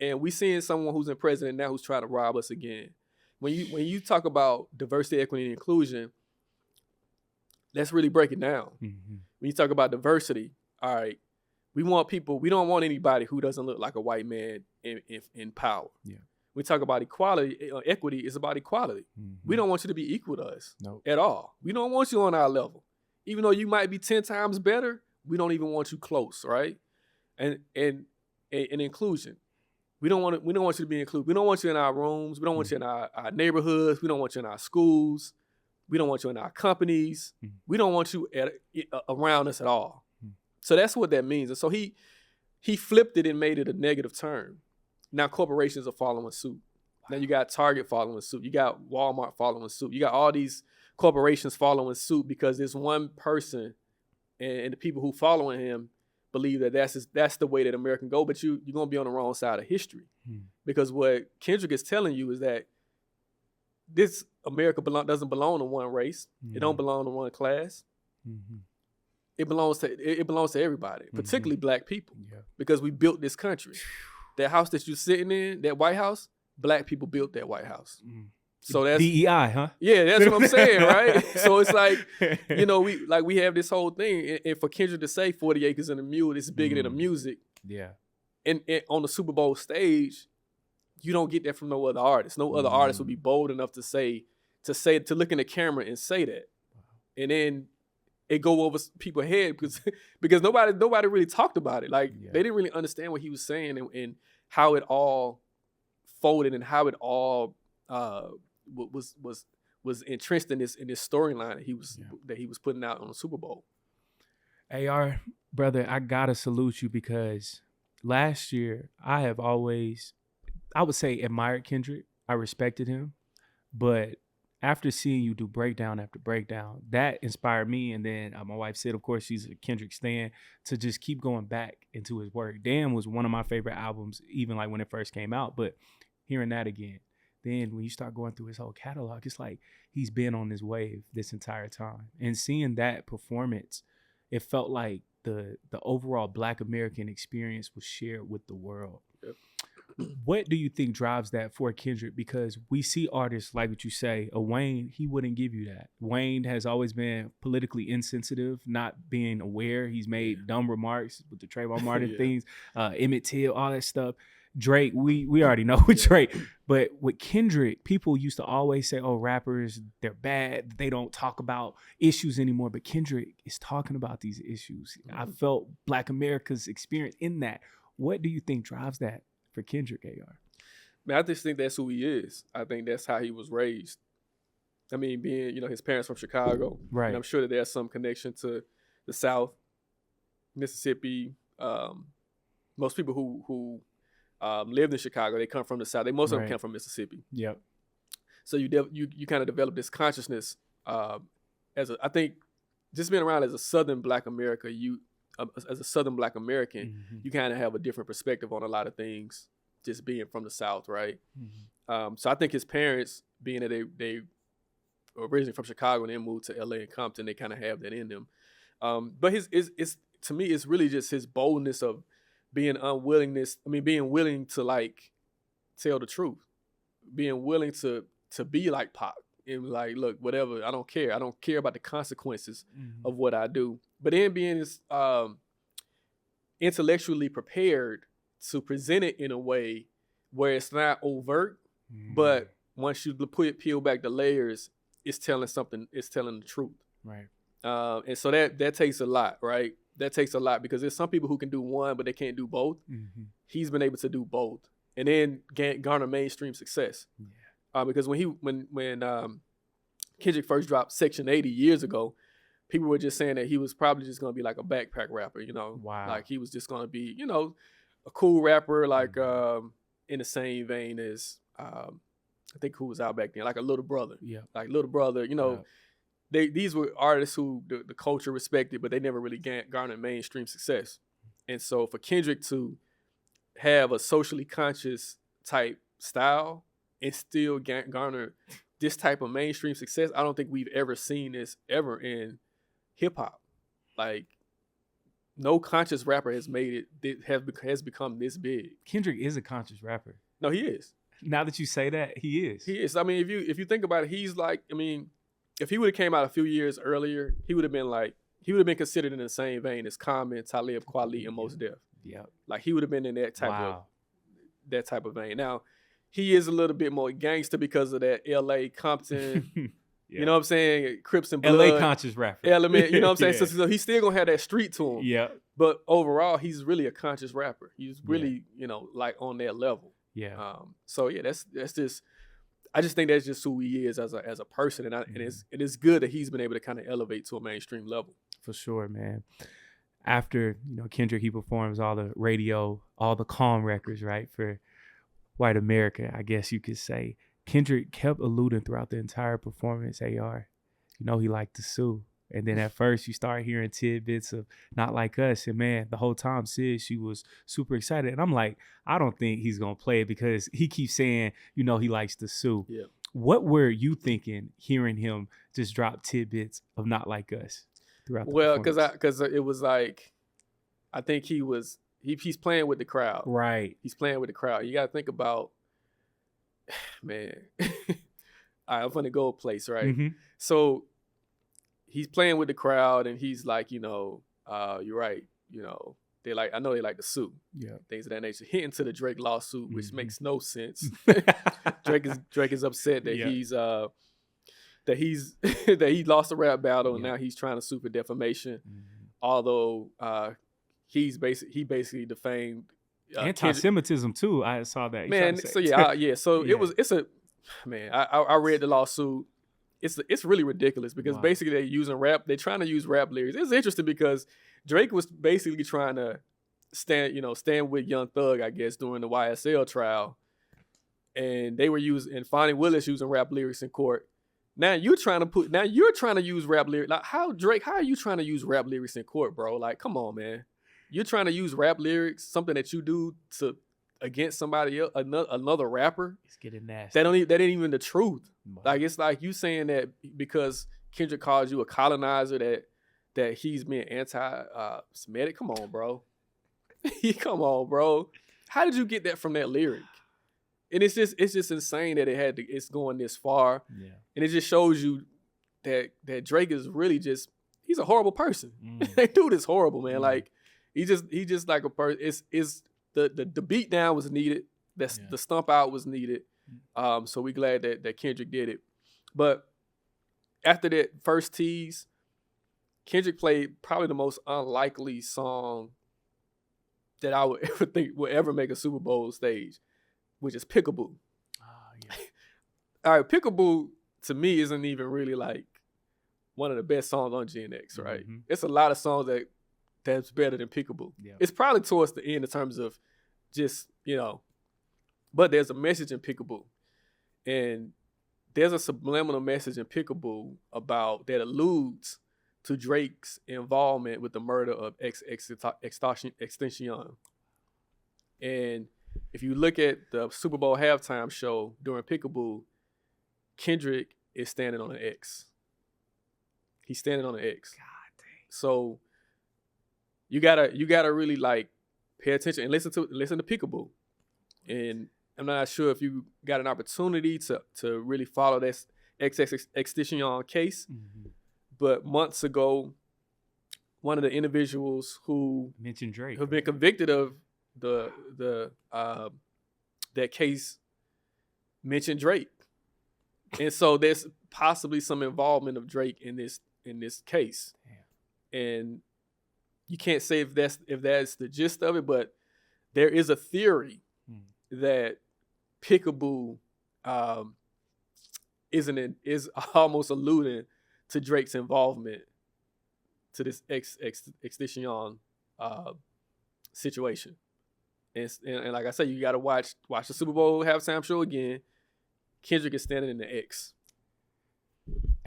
And we seeing someone who's in president now who's trying to rob us again. When you talk about diversity, equity, and inclusion, let's really break it down. Mm-hmm. When you talk about diversity, all right, we don't want anybody who doesn't look like a white man in power. Yeah. We talk about equality, equity is about equality. Mm-hmm. We don't want you to be equal to us Nope. at all. We don't want you on our level. Even though you might be 10 times better, we don't even want you close, right? And inclusion. We don't want you to be included. We don't want you in our rooms. We don't want you in our neighborhoods. We don't want you in our schools. We don't want you in our companies. We don't want you around us at all. So that's what that means. And so he flipped it and made it a negative term. Now corporations are following suit. Now you got Target following suit. You got Walmart following suit. You got all these corporations following suit because there's one person and the people who following him believe that that's the way that America can go, but you're going to be on the wrong side of history. Because what Kendrick is telling you is that this America doesn't belong to one race. It don't belong to one class. It belongs to everybody, particularly black people, because we built this country. That house that you're sitting in, that White House, black people built that White House. So that's DEI, huh? Yeah, that's what I'm saying, right? So it's like, we have this whole thing, and for Kendrick to say 40 acres and a mule, it's bigger than the music. Yeah. And on the Super Bowl stage, you don't get that from no other artist. No other artist would be bold enough to look in the camera and say that. And then it go over people's head because nobody really talked about it. Like they didn't really understand what he was saying and how it all folded and how it all was entrenched in this storyline that he was putting out on the Super Bowl. AR, brother, I gotta salute you because last year I have always, I would say, admired Kendrick. I respected him, but after seeing you do breakdown after breakdown, that inspired me. And then my wife said, of course, she's a Kendrick stan, to just keep going back into his work. Damn was one of my favorite albums, even like when it first came out. But hearing that again, then when you start going through his whole catalog, it's like he's been on this wave this entire time. And seeing that performance, it felt like the overall Black American experience was shared with the world. Yep. What do you think drives that for Kendrick? Because we see artists like what you say, a Wayne, he wouldn't give you that. Wayne has always been politically insensitive, not being aware. He's made dumb remarks with the Trayvon Martin things, Emmett Till, all that stuff. Drake, we already know with Drake. But with Kendrick, people used to always say, oh, rappers, they're bad. They don't talk about issues anymore. But Kendrick is talking about these issues. I felt Black America's experience in that. What do you think drives that for Kendrick, AR? Man, I just think that's who he is. I think that's how he was raised. I mean, being, his parents from Chicago. Right. And I'm sure that there's some connection to the South, Mississippi. Most people who lived in Chicago, they come from the South. Most of them come from Mississippi. Yep. So you kind of develop this consciousness I think just being around as a Southern Black America, as a Southern Black American, you kind of have a different perspective on a lot of things just being from the South, right? So I think his parents, being that they originally from Chicago and then moved to LA and Compton, they kind of have that in them. But to me, it's really just his boldness of being willing to like tell the truth, being willing to be like Pop and like, look, whatever, I don't care about the consequences of what I do. But then being intellectually prepared to present it in a way where it's not overt, but once you peel back the layers, it's telling the truth. Right. And so that takes a lot, right? That takes a lot because there's some people who can do one, but they can't do both. He's been able to do both and then garner mainstream success. Yeah. Because when Kendrick first dropped Section 80 years ago, people were just saying that he was probably just going to be like a backpack rapper, Wow. Like he was just going to be, a cool rapper, like in the same vein as I think who was out back then, like a Little Brother. Yeah. Like Little Brother, these were artists who the culture respected, but they never really garnered mainstream success. And so for Kendrick to have a socially conscious type style and still garner this type of mainstream success, I don't think we've ever seen this ever in hip hop. Like no conscious rapper has made it has become this big. Kendrick is a conscious rapper. No, he is. Now that you say that, he is. He is. I mean, if you think about it, he's like, I mean, if he would have came out a few years earlier, he would have been considered in the same vein as Common, Talib Kweli, and Mos Def. Yeah. Like he would have been in that type of vein. Now, he is a little bit more gangster because of that LA Compton, you know what I'm saying? Crips and Blood. LA conscious rapper. Element, you know what I'm saying? So he's still gonna have that street to him. Yeah. But overall, he's really a conscious rapper. He's really, like on that level. Yeah. So yeah, that's just. I just think that's just who he is as a person, and it is good that he's been able to kind of elevate to a mainstream level. For sure, man. After Kendrick, he performs all the radio, all the calm records, right, for white America, I guess you could say. Kendrick kept alluding throughout the entire performance, AR, he liked to sue. And then at first you start hearing tidbits of Not Like Us. And man, the whole time Sid, she was super excited. And I'm like, I don't think he's going to play it because he keeps saying, he likes to sue. Yeah. What were you thinking hearing him just drop tidbits of Not Like Us throughout the performance? Because it was like, I think he's playing with the crowd. Right. He's playing with the crowd. You got to think about, man, all right, I'm going to go a place, right? Mm-hmm. So he's playing with the crowd and he's like, you're right. I know they like to sue. Yeah. Things of that nature. Hinting to the Drake lawsuit, which makes no sense. Drake is upset that that he lost a rap battle and now he's trying to sue for defamation. Mm-hmm. Although he basically defamed anti-Semitism too. I saw that. Man, so yeah. So I read the lawsuit. It's really ridiculous because basically they're trying to use rap lyrics. It's interesting because Drake was basically trying to stand with Young Thug, I guess, during the YSL trial. And they were and Fonnie Willis using rap lyrics in court. Now you're trying to use rap lyrics. Like how are you trying to use rap lyrics in court, bro? Like, come on, man. You're trying to use rap lyrics, something that you do against somebody else, another rapper. It's getting nasty. That ain't even the truth. Like it's like you saying that because Kendrick calls you a colonizer that he's being anti-Semitic. Come on, bro. Come on, bro. How did you get that from that lyric? And it's just insane that it's going this far. Yeah. And it just shows you that Drake is really he's a horrible person. That dude is horrible, man. Like he just like a person. It's the beat down was needed. The stump out was needed. So we glad that Kendrick did it. But after that first tease, Kendrick played probably the most unlikely song that I would ever think would ever make a Super Bowl stage, which is Peekaboo. All right, Peekaboo to me isn't even really like one of the best songs on Gen X, right? Mm-hmm. It's a lot of songs that's better than Peekaboo. Yeah. It's probably towards the end in terms of just, but there's a message in Peekaboo. And there's a subliminal message in Peekaboo that alludes to Drake's involvement with the murder of XXXTentacion. And if you look at the Super Bowl halftime show during Peekaboo, Kendrick is standing on an X. He's standing on an X. God dang. So you gotta really like pay attention and listen to Peekaboo. And I'm not sure if you got an opportunity to really follow this XXXTentacion case. Mm-hmm. But months ago, one of the individuals who mentioned Drake who've been convicted of that case mentioned Drake. And so there's possibly some involvement of Drake in this case. Damn. And you can't say if that's the gist of it, but there is a theory that Peekaboo is almost alluding to Drake's involvement to this XXXTentacion situation. And like I said, you got to watch the Super Bowl halftime show again. Kendrick is standing in the X.